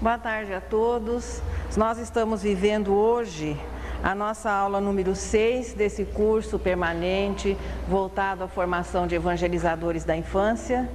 Boa tarde a todos. Nós estamos vivendo hoje a nossa aula número 6 desse curso permanente voltado à formação de evangelizadores da infância.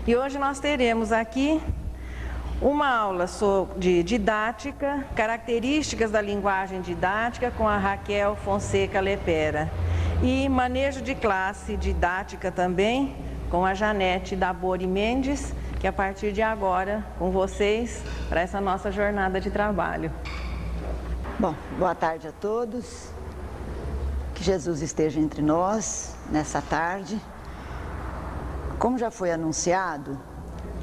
E hoje nós teremos aqui uma aula de didática, características da linguagem didática com a Raquel Fonseca Lepera. E manejo de classe didática também com a Janete Dabori Mendes, que a partir de agora, com vocês, para essa nossa jornada de trabalho. Bom, boa tarde a todos. Que Jesus esteja entre nós nessa tarde. Como já foi anunciado,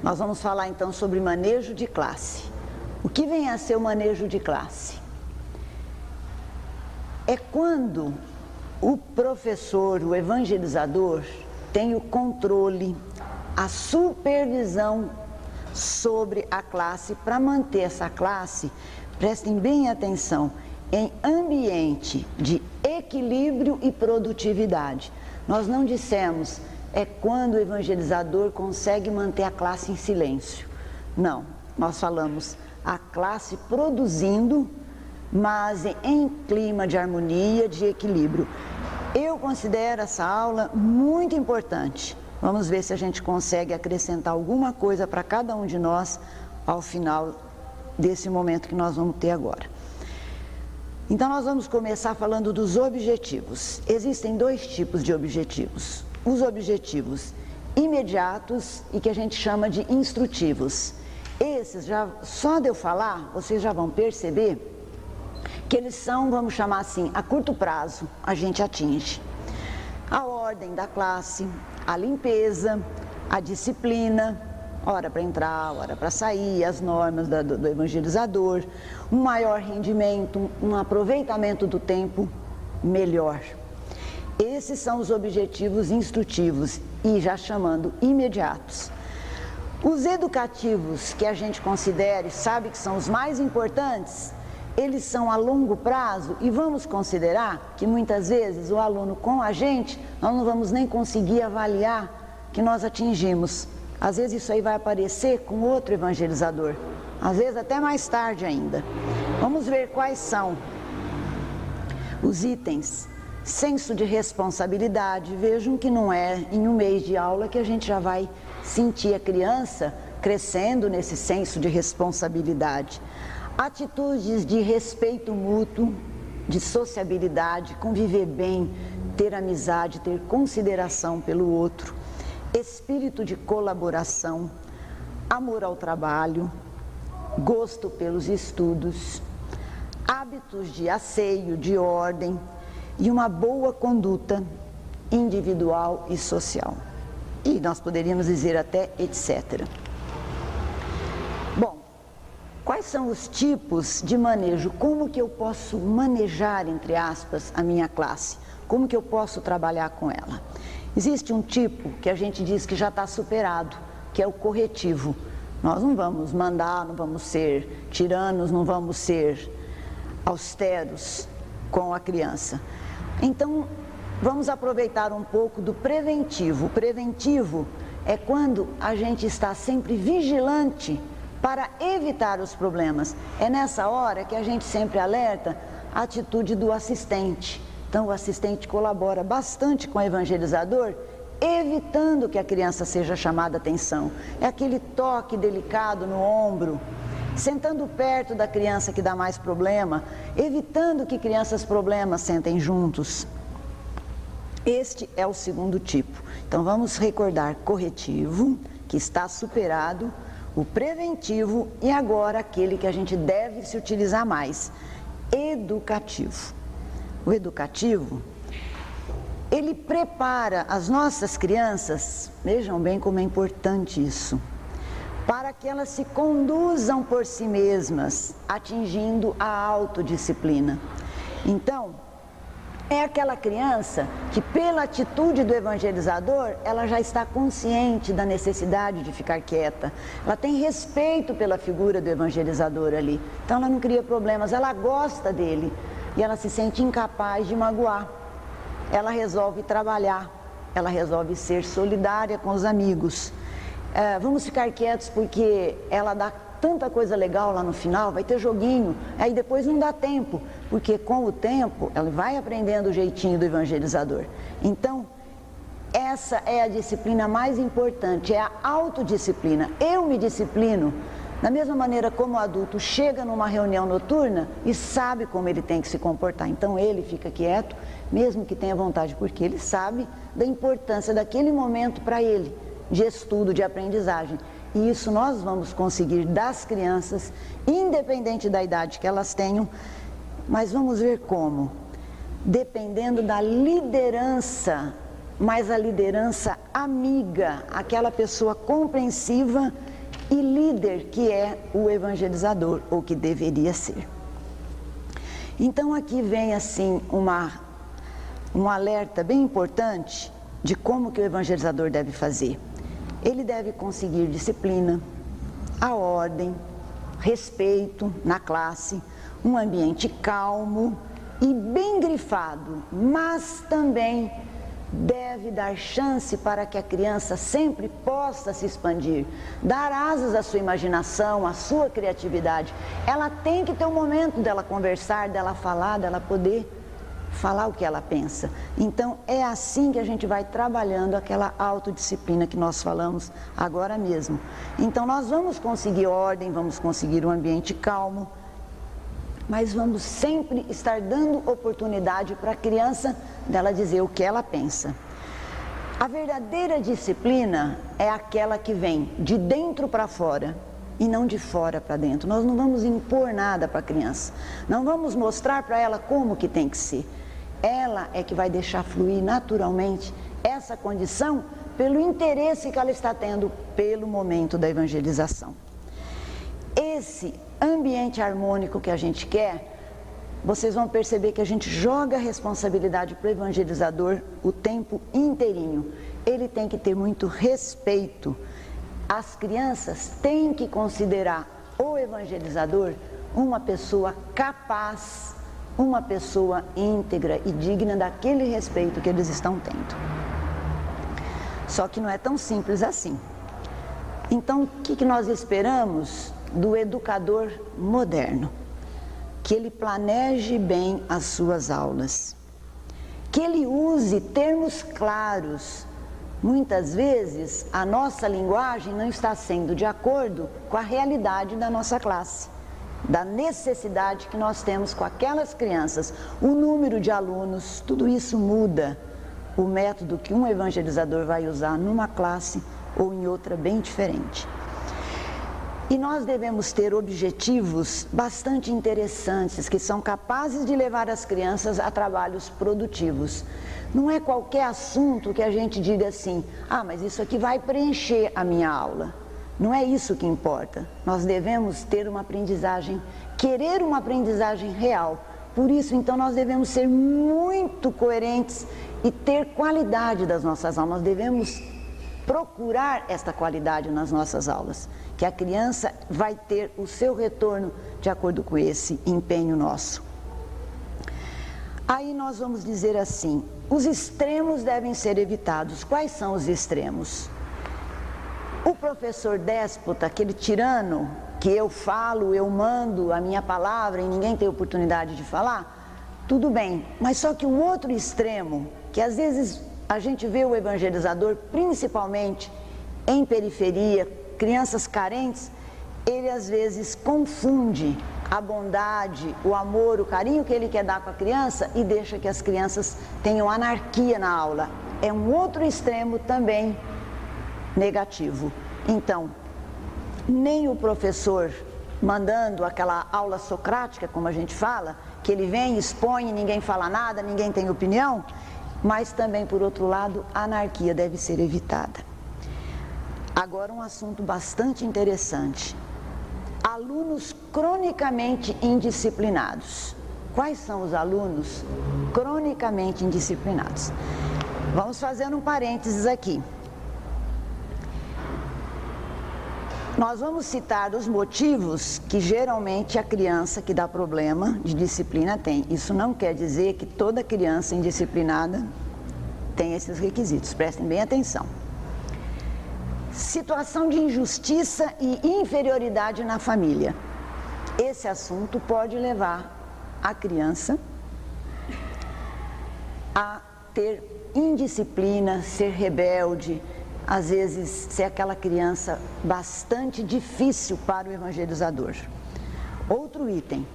nós vamos falar então sobre manejo de classe. O que vem a ser o manejo de classe? É quando o professor, o evangelizador, tem o controle, a supervisão sobre a classe para manter essa classe, prestem bem atenção, em ambiente de equilíbrio e produtividade. Nós não dissemos é quando o evangelizador consegue manter a classe em silêncio. Não, nós falamos a classe produzindo, mas em clima de harmonia, de equilíbrio. Eu considero essa aula muito importante. Vamos ver se a gente consegue acrescentar alguma coisa para cada um de nós ao final desse momento que nós vamos ter agora. Então nós vamos começar falando dos objetivos. Existem dois tipos de objetivos. Os objetivos imediatos e que a gente chama de instrutivos. Esses, só de eu falar, vocês já vão perceber que eles são, vamos chamar assim, a curto prazo a gente atinge. A ordem da classe, a limpeza, a disciplina, hora para entrar, hora para sair, as normas do evangelizador, um maior rendimento, um aproveitamento do tempo melhor. Esses são os objetivos instrutivos e já chamando imediatos. Os educativos que a gente considera e sabe que são os mais importantes, eles são a longo prazo e vamos considerar que muitas vezes o aluno com a gente, nós não vamos nem conseguir avaliar que nós atingimos. Às vezes isso aí vai aparecer com outro evangelizador, às vezes até mais tarde ainda. Vamos ver quais são os itens. Senso de responsabilidade, vejam que não é em um mês de aula que a gente já vai sentir a criança crescendo nesse senso de responsabilidade. Atitudes de respeito mútuo, de sociabilidade, conviver bem, ter amizade, ter consideração pelo outro, espírito de colaboração, amor ao trabalho, gosto pelos estudos, hábitos de asseio, de ordem e uma boa conduta individual e social. E nós poderíamos dizer até etc. Bom, quais são os tipos de manejo? Como que eu posso manejar, entre aspas, a minha classe? Como que eu posso trabalhar com ela? Existe um tipo que a gente diz que já está superado, que é o corretivo. Nós não vamos mandar, não vamos ser tiranos, não vamos ser austeros com a criança. Então, vamos aproveitar um pouco do preventivo. O preventivo é quando a gente está sempre vigilante para evitar os problemas. É nessa hora que a gente sempre alerta a atitude do assistente. Então, o assistente colabora bastante com o evangelizador, evitando que a criança seja chamada a atenção. É aquele toque delicado no ombro, sentando perto da criança que dá mais problema, evitando que crianças problemas sentem juntos. Este é o segundo tipo. Então, vamos recordar corretivo, que está superado, o preventivo e agora aquele que a gente deve se utilizar mais, educativo. O educativo, ele prepara as nossas crianças, vejam bem como é importante isso, para que elas se conduzam por si mesmas, atingindo a autodisciplina. Então, é aquela criança que pela atitude do evangelizador, ela já está consciente da necessidade de ficar quieta. Ela tem respeito pela figura do evangelizador ali. Então ela não cria problemas, ela gosta dele e ela se sente incapaz de magoar. Ela resolve trabalhar, ela resolve ser solidária com os amigos. Vamos ficar quietos porque ela dá tanta coisa legal lá no final, vai ter joguinho, aí depois não dá tempo, porque com o tempo ela vai aprendendo o jeitinho do evangelizador. Então, essa é a disciplina mais importante, é a autodisciplina. Eu me disciplino da mesma maneira como o adulto chega numa reunião noturna e sabe como ele tem que se comportar. Então ele fica quieto, mesmo que tenha vontade, porque ele sabe da importância daquele momento para ele, de estudo, de aprendizagem. E isso nós vamos conseguir das crianças, independente da idade que elas tenham, mas vamos ver como. Dependendo da liderança, mas a liderança amiga, aquela pessoa compreensiva e líder que é o evangelizador, ou que deveria ser. Então aqui vem assim um alerta bem importante de como que o evangelizador deve fazer. Ele deve conseguir disciplina, a ordem, respeito na classe, um ambiente calmo e bem grifado, mas também deve dar chance para que a criança sempre possa se expandir, dar asas à sua imaginação, à sua criatividade. Ela tem que ter um momento dela conversar, dela falar, dela poder falar o que ela pensa. Então é assim que a gente vai trabalhando aquela autodisciplina que nós falamos agora mesmo. Então nós vamos conseguir ordem, vamos conseguir um ambiente calmo, mas vamos sempre estar dando oportunidade para a criança dela dizer o que ela pensa. A verdadeira disciplina é aquela que vem de dentro para fora e não de fora para dentro. Nós não vamos impor nada para a criança, não vamos mostrar para ela como que tem que ser. Ela é que vai deixar fluir naturalmente essa condição pelo interesse que ela está tendo pelo momento da evangelização. Esse ambiente harmônico que a gente quer, vocês vão perceber que a gente joga a responsabilidade para o evangelizador o tempo inteirinho. Ele tem que ter muito respeito. As crianças têm que considerar o evangelizador uma pessoa capaz, uma pessoa íntegra e digna daquele respeito que eles estão tendo. Só que não é tão simples assim. Então, o que nós esperamos do educador moderno? Que ele planeje bem as suas aulas, que ele use termos claros. Muitas vezes a nossa linguagem não está sendo de acordo com a realidade da nossa classe, da necessidade que nós temos com aquelas crianças, o número de alunos, tudo isso muda o método que um evangelizador vai usar numa classe ou em outra bem diferente. E nós devemos ter objetivos bastante interessantes, que são capazes de levar as crianças a trabalhos produtivos. Não é qualquer assunto que a gente diga assim, mas isso aqui vai preencher a minha aula. Não é isso que importa. Nós devemos ter uma aprendizagem, querer uma aprendizagem real. Por isso, então, nós devemos ser muito coerentes e ter qualidade das nossas aulas. Nós devemos procurar esta qualidade nas nossas aulas, que a criança vai ter o seu retorno de acordo com esse empenho nosso. Aí nós vamos dizer assim, os extremos devem ser evitados. Quais são os extremos? O professor déspota, aquele tirano que eu falo, eu mando a minha palavra e ninguém tem oportunidade de falar, tudo bem, mas só que o outro extremo, que às vezes a gente vê o evangelizador, principalmente em periferia, crianças carentes, ele às vezes confunde a bondade, o amor, o carinho que ele quer dar com a criança e deixa que as crianças tenham anarquia na aula. É um outro extremo também negativo. Então, nem o professor mandando aquela aula socrática, como a gente fala, que ele vem, expõe, ninguém fala nada, ninguém tem opinião, mas também, por outro lado, a anarquia deve ser evitada. Agora, um assunto bastante interessante. Alunos cronicamente indisciplinados. Quais são os alunos cronicamente indisciplinados? Vamos fazer um parênteses aqui. Nós vamos citar os motivos que geralmente a criança que dá problema de disciplina tem. Isso não quer dizer que toda criança indisciplinada tem esses requisitos. Prestem bem atenção. Situação de injustiça e inferioridade na família. Esse assunto pode levar a criança a ter indisciplina, ser rebelde, às vezes ser aquela criança bastante difícil para o evangelizador. Outro item,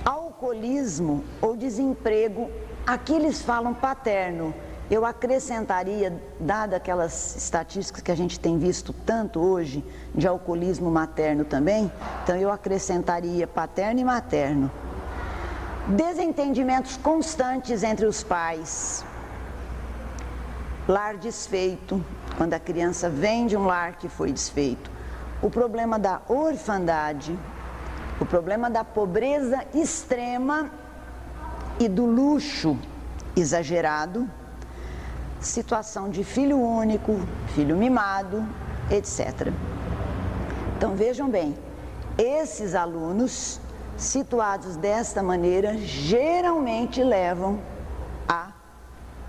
alcoolismo ou desemprego, aqui eles falam paterno, eu acrescentaria, dada aquelas estatísticas que a gente tem visto tanto hoje, de alcoolismo materno também, então eu acrescentaria paterno e materno. Desentendimentos constantes entre os pais, lar desfeito, quando a criança vem de um lar que foi desfeito, o problema da orfandade, o problema da pobreza extrema e do luxo exagerado, situação de filho único, filho mimado, etc. Então vejam bem, esses alunos situados desta maneira geralmente levam a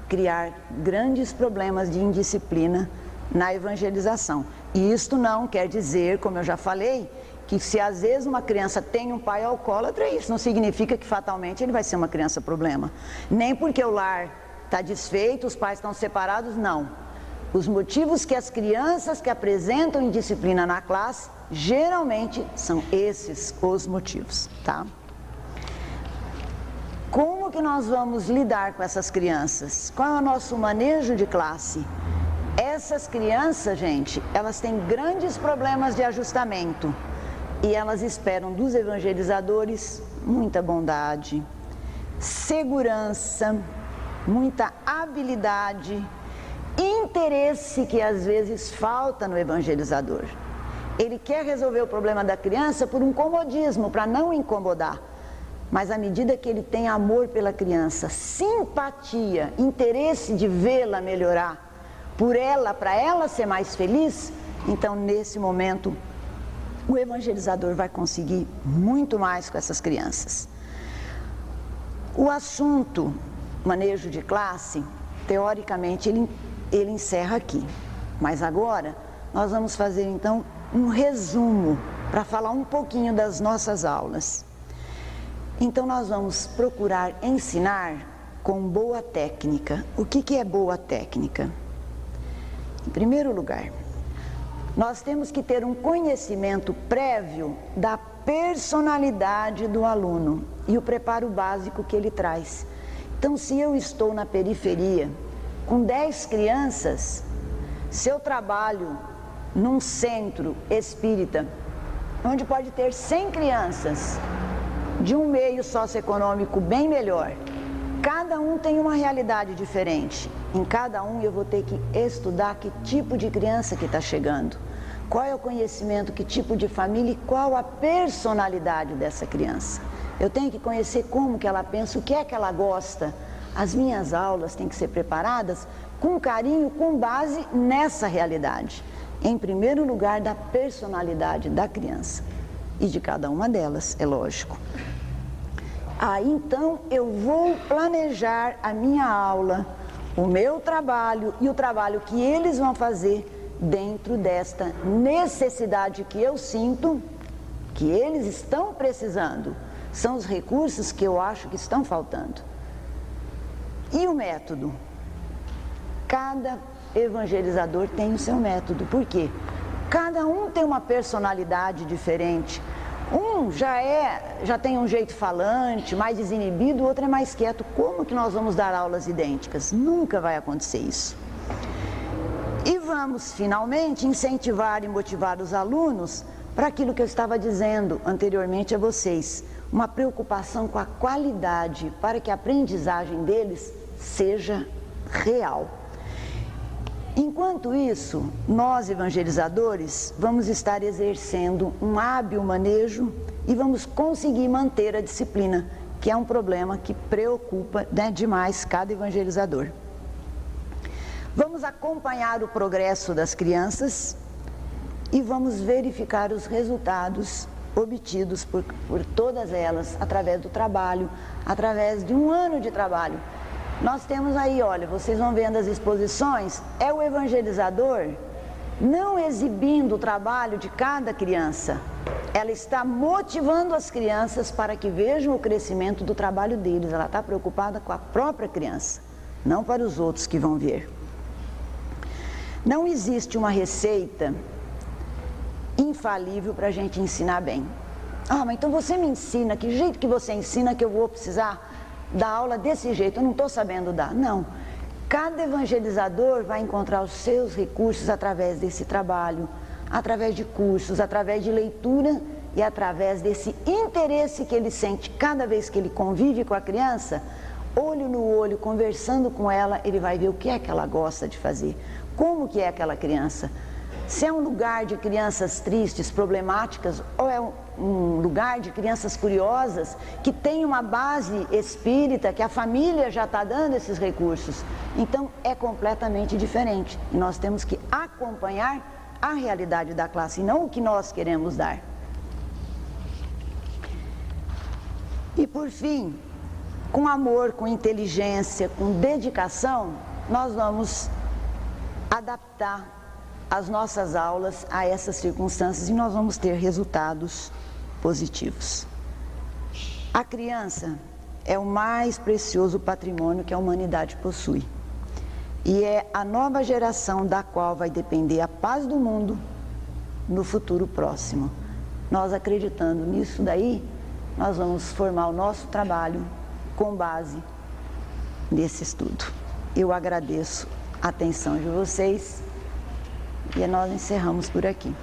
criar grandes problemas de indisciplina na evangelização. E isto não quer dizer, como eu já falei, que se às vezes uma criança tem um pai alcoólatra, isso não significa que fatalmente ele vai ser uma criança problema. Nem porque o lar está desfeito, os pais estão separados, não. Os motivos que as crianças que apresentam indisciplina na classe, geralmente são esses os motivos, tá? Como que nós vamos lidar com essas crianças? Qual é o nosso manejo de classe? Essas crianças, gente, elas têm grandes problemas de ajustamento e elas esperam dos evangelizadores muita bondade, segurança, muita habilidade, interesse que às vezes falta no evangelizador. Ele quer resolver o problema da criança por um comodismo, para não incomodar. Mas à medida que ele tem amor pela criança, simpatia, interesse de vê-la melhorar, por ela, para ela ser mais feliz, então nesse momento o evangelizador vai conseguir muito mais com essas crianças. O assunto manejo de classe, teoricamente ele encerra aqui, mas agora nós vamos fazer então um resumo para falar um pouquinho das nossas aulas. Então nós vamos procurar ensinar com boa técnica. O que é boa técnica? Em primeiro lugar, nós temos que ter um conhecimento prévio da personalidade do aluno e o preparo básico que ele traz. Então, se eu estou na periferia com 10 crianças, se eu trabalho num centro espírita, onde pode ter 100 crianças, de um meio socioeconômico bem melhor, cada um tem uma realidade diferente. Em cada um eu vou ter que estudar que tipo de criança que está chegando, qual é o conhecimento, que tipo de família e qual a personalidade dessa criança. Eu tenho que conhecer como que ela pensa, o que é que ela gosta. As minhas aulas têm que ser preparadas com carinho, com base nessa realidade. Em primeiro lugar, da personalidade da criança e de cada uma delas, é lógico. Aí então eu vou planejar a minha aula, o meu trabalho e o trabalho que eles vão fazer dentro desta necessidade que eu sinto, que eles estão precisando. São os recursos que eu acho que estão faltando. E o método? Cada evangelizador tem o seu método. Por quê? Cada um tem uma personalidade diferente. Um já tem um jeito falante, mais desinibido, o outro é mais quieto. Como que nós vamos dar aulas idênticas? Nunca vai acontecer isso. E vamos, finalmente, incentivar e motivar os alunos para aquilo que eu estava dizendo anteriormente a vocês. Uma preocupação com a qualidade, para que a aprendizagem deles seja real. Enquanto isso, nós evangelizadores vamos estar exercendo um hábil manejo e vamos conseguir manter a disciplina, que é um problema que preocupa, né, demais cada evangelizador. Vamos acompanhar o progresso das crianças e vamos verificar os resultados obtidos por todas elas, através do trabalho, através de um ano de trabalho. Nós temos aí, olha, vocês vão vendo as exposições, é o evangelizador não exibindo o trabalho de cada criança, ela está motivando as crianças para que vejam o crescimento do trabalho deles. Ela está preocupada com a própria criança, não para os outros que vão ver. Não existe uma receita infalível para a gente ensinar bem. Ah, mas então você me ensina, que jeito que você ensina que eu vou precisar dar aula desse jeito? Eu não estou sabendo dar. Não. Cada evangelizador vai encontrar os seus recursos através desse trabalho, através de cursos, através de leitura e através desse interesse que ele sente cada vez que ele convive com a criança, olho no olho, conversando com ela, ele vai ver o que é que ela gosta de fazer, como que é aquela criança. Se é um lugar de crianças tristes, problemáticas, ou é um lugar de crianças curiosas, que tem uma base espírita, que a família já está dando esses recursos. Então, é completamente diferente. E nós temos que acompanhar a realidade da classe, e não o que nós queremos dar. E, por fim, com amor, com inteligência, com dedicação, nós vamos adaptar as nossas aulas a essas circunstâncias e nós vamos ter resultados positivos. A criança é o mais precioso patrimônio que a humanidade possui. E é a nova geração da qual vai depender a paz do mundo no futuro próximo. Nós acreditando nisso daí, nós vamos formar o nosso trabalho com base nesse estudo. Eu agradeço a atenção de vocês. E nós encerramos por aqui.